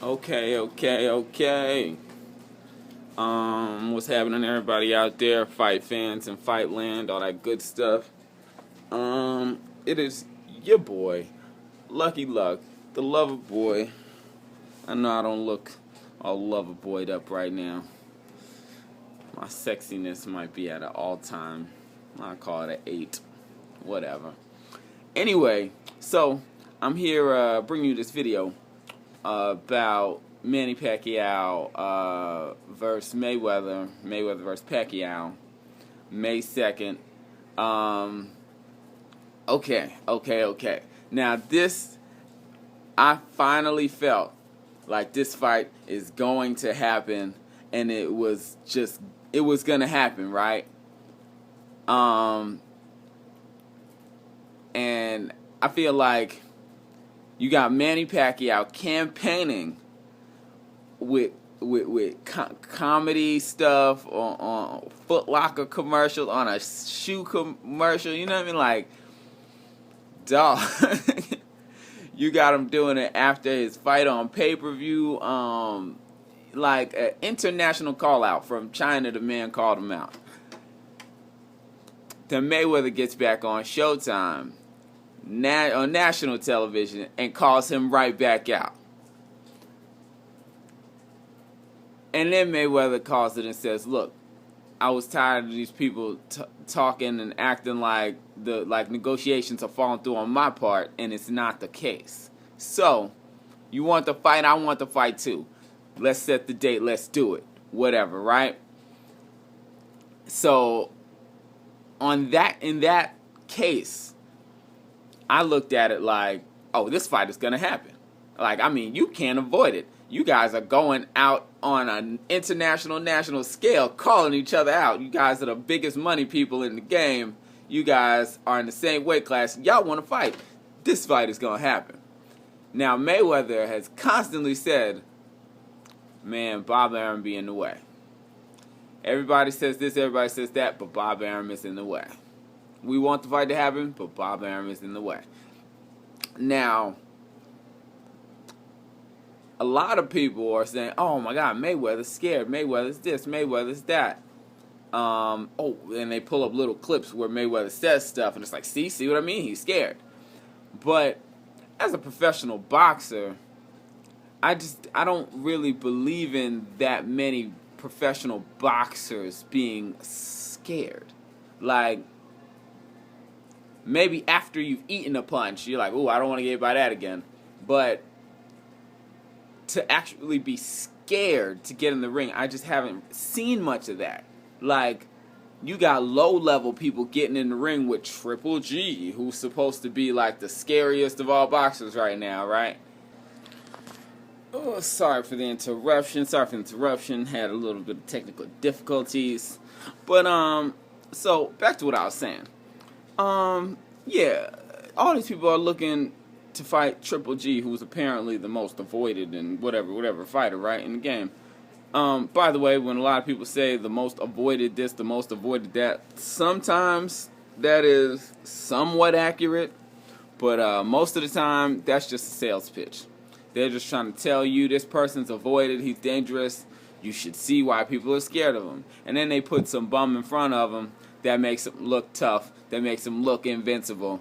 Okay. What's happening, everybody out there? Fight fans and fight land, all that good stuff. It is your boy, Lucky Luck, the lover boy. I know I don't look all lover boyed up right now. My sexiness might be at an all-time, I call it an 8, whatever. Anyway, so I'm here bringing you this video about Manny Pacquiao versus Mayweather versus Pacquiao, May 2nd. Okay. Now this, I finally felt like this fight is going to happen, and it was going to happen, right? And I feel like you got Manny Pacquiao campaigning with comedy stuff on Foot Locker commercials, on a shoe commercial. You know what I mean? Like, dog. You got him doing it after his fight on pay-per-view. Like an international call out from China. The man called him out. Then Mayweather gets back on Showtime, on national television, and calls him right back out. And then Mayweather calls it and says, "Look, I was tired of these people talking and acting like negotiations are falling through on my part, and it's not the case. So, you want the fight? I want the fight too. Let's set the date. Let's do it. Whatever, right?" So, in that case, I looked at it like, oh, this fight is gonna happen. Like, I mean, you can't avoid it. You guys are going out on an international, national scale, calling each other out. You guys are the biggest money people in the game. You guys are in the same weight class. Y'all want to fight. This fight is going to happen. Now, Mayweather has constantly said, man, Bob Arum be in the way. Everybody says this, everybody says that, but Bob Arum is in the way. We want the fight to happen, but Bob Arum is in the way. Now, a lot of people are saying, oh my God, Mayweather's scared. Mayweather's this, Mayweather's that. And they pull up little clips where Mayweather says stuff, and it's like, see what I mean? He's scared. But as a professional boxer, I don't really believe in that many professional boxers being scared. Like, maybe after you've eaten a punch, you're like, ooh, I don't want to get hit by that again. But to actually be scared to get in the ring, I just haven't seen much of that. Like, you got low-level people getting in the ring with Triple G, who's supposed to be like the scariest of all boxers right now, right? Oh, sorry for the interruption. Had a little bit of technical difficulties. But, so, back to what I was saying. Yeah, all these people are looking to fight Triple G, who's apparently the most avoided and whatever fighter, right, in the game. By the way, when a lot of people say the most avoided this, the most avoided that, sometimes that is somewhat accurate, but most of the time, that's just a sales pitch. They're just trying to tell you this person's avoided, he's dangerous, you should see why people are scared of him. And then they put some bum in front of him that makes him look tough, that makes him look invincible.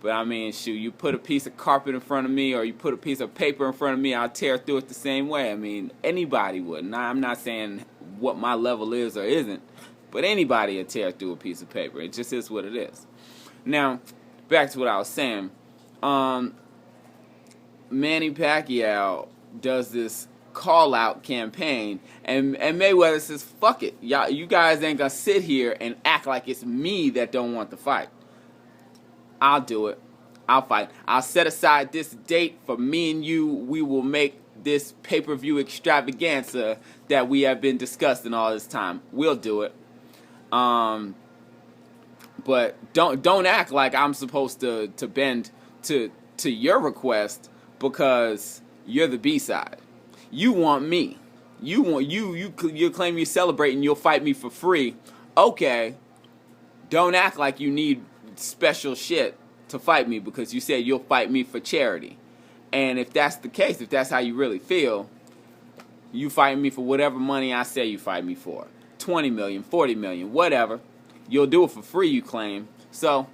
But I mean, shoot, you put a piece of carpet in front of me or you put a piece of paper in front of me, I'll tear through it the same way. I mean, anybody would. Now, I'm not saying what my level is or isn't, but anybody would tear through a piece of paper. It just is what it is. Now, back to what I was saying. Manny Pacquiao does this call-out campaign, and Mayweather says, fuck it. You guys ain't going to sit here and act like it's me that don't want the fight. I'll do it. I'll fight. I'll set aside this date for me and you. We will make this pay-per-view extravaganza that we have been discussing all this time. We'll do it. But don't act like I'm supposed to bend to your request because you're the B-side. You want me. You claim you're celebrating. You'll fight me for free. Okay. Don't act like you need special shit to fight me because you said you'll fight me for charity. And if that's the case, if that's how you really feel, you fight me for whatever money I say you fight me for. 20 million, 40 million, whatever. You'll do it for free, you claim. So,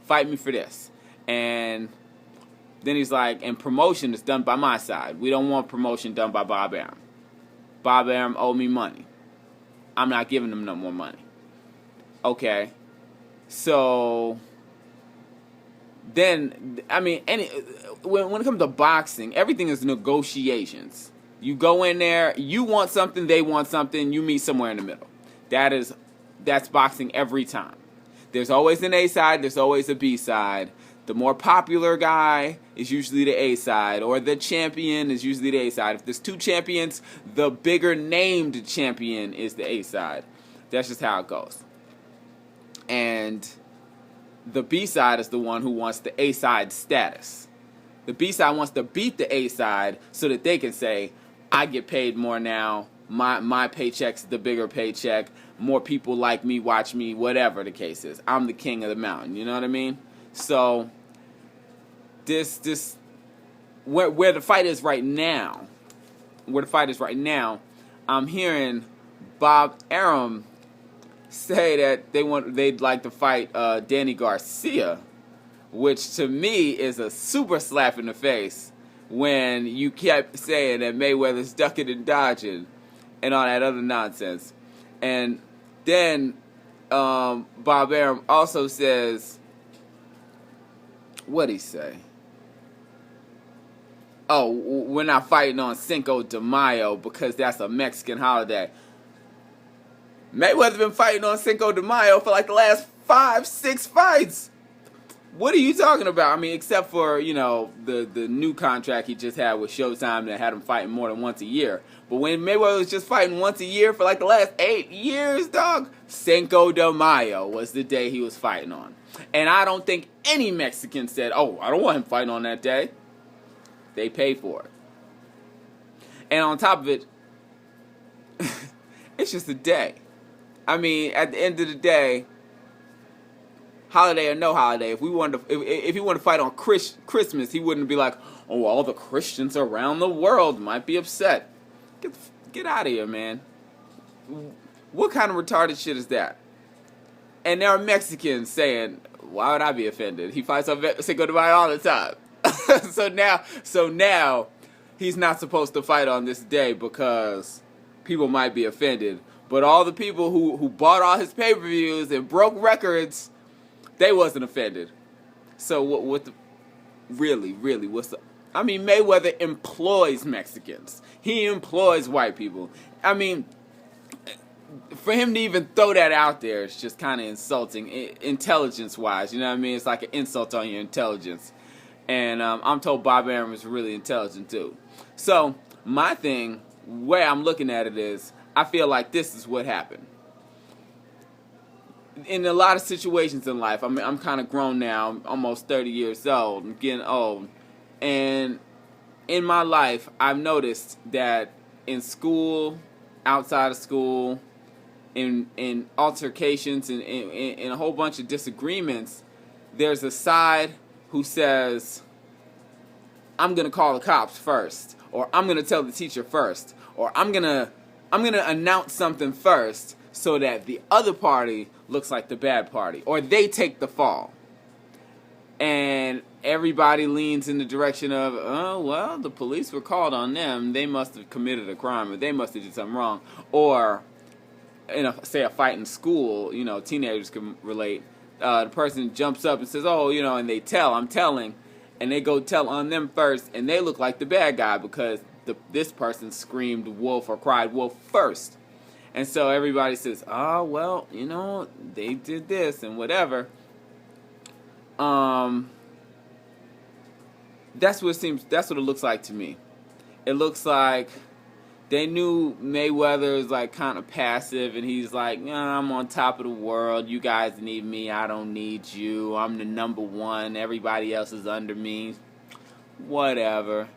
fight me for this. And then he's like, and promotion is done by my side. We don't want promotion done by Bob Arum. Bob Arum owed me money. I'm not giving him no more money. Okay. So, then, I mean, when it comes to boxing, everything is negotiations. You go in there, you want something, they want something, you meet somewhere in the middle. That's boxing every time. There's always an A side, there's always a B side. The more popular guy is usually the A side, or the champion is usually the A side. If there's two champions, the bigger named champion is the A side. That's just how it goes. And the B side is the one who wants the A side status. The B side wants to beat the A side so that they can say, I get paid more now, my paycheck's the bigger paycheck, more people like me, watch me, whatever the case is. I'm the king of the mountain, you know what I mean? So, where the fight is right now, I'm hearing Bob Arum say that they'd like to fight Danny Garcia, which to me is a super slap in the face when you kept saying that Mayweather's ducking and dodging and all that other nonsense. And then Bob Arum also says, what'd he say? Oh, we're not fighting on Cinco de Mayo because that's a Mexican holiday. Mayweather's been fighting on Cinco de Mayo for like the last 5-6 fights. What are you talking about? I mean, except for, the new contract he just had with Showtime that had him fighting more than once a year. But when Mayweather was just fighting once a year for like the last 8 years, dog, Cinco de Mayo was the day he was fighting on. And I don't think any Mexican said, oh, I don't want him fighting on that day. They pay for it. And on top of it, it's just a day. I mean, at the end of the day, holiday or no holiday, if he wanted to fight on Christmas, he wouldn't be like, oh, all the Christians around the world might be upset. Get out of here, man. What kind of retarded shit is that? And there are Mexicans saying, why would I be offended? He fights on Cinco de Mayo all the time. so now he's not supposed to fight on this day because people might be offended. But all the people who bought all his pay-per-views and broke records, they wasn't offended. So what's the... I mean, Mayweather employs Mexicans. He employs white people. I mean, for him to even throw that out there is just kind of insulting, intelligence-wise. You know what I mean? It's like an insult on your intelligence. And I'm told Bob Arum is really intelligent, too. So, my thing, where I'm looking at it is, I feel like this is what happened. In a lot of situations in life, I mean, I'm kind of grown now. I'm almost 30 years old. I'm getting old. And in my life, I've noticed that in school, outside of school, in altercations, and in a whole bunch of disagreements, there's a side who says, I'm going to call the cops first, or I'm going to tell the teacher first, or I'm going to announce something first so that the other party looks like the bad party, or they take the fall. And everybody leans in the direction of, oh, well, the police were called on them. They must have committed a crime, or they must have did something wrong. Or, say a fight in school, teenagers can relate. The person jumps up and says, oh, and they tell, I'm telling. And they go tell on them first, and they look like the bad guy because this person screamed wolf or cried wolf first. And so everybody says, oh, well, they did this and whatever. That's what it looks like to me. It looks like they knew Mayweather is like kind of passive, and he's like, I'm on top of the world. You guys need me. I don't need you. I'm the number one. Everybody else is under me. Whatever.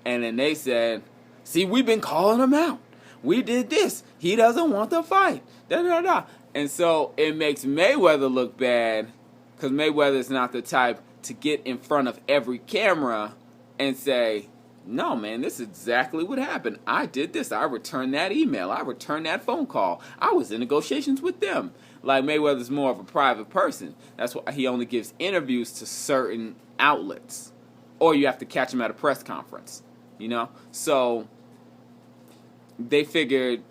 And then they said, see, we've been calling him out. We did this. He doesn't want to fight. Da-da-da. And so it makes Mayweather look bad because Mayweather is not the type to get in front of every camera and say, no, man, this is exactly what happened. I did this. I returned that email. I returned that phone call. I was in negotiations with them. Like, Mayweather's more of a private person. That's why he only gives interviews to certain outlets. Or you have to catch him at a press conference. You know? So, they figured,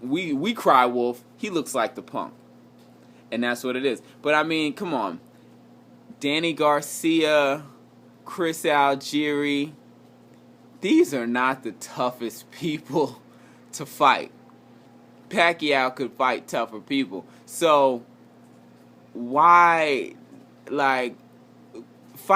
we cry wolf. He looks like the punk. And that's what it is. But, I mean, come on. Danny Garcia, Chris Algieri, these are not the toughest people to fight. Pacquiao could fight tougher people. So, why, like,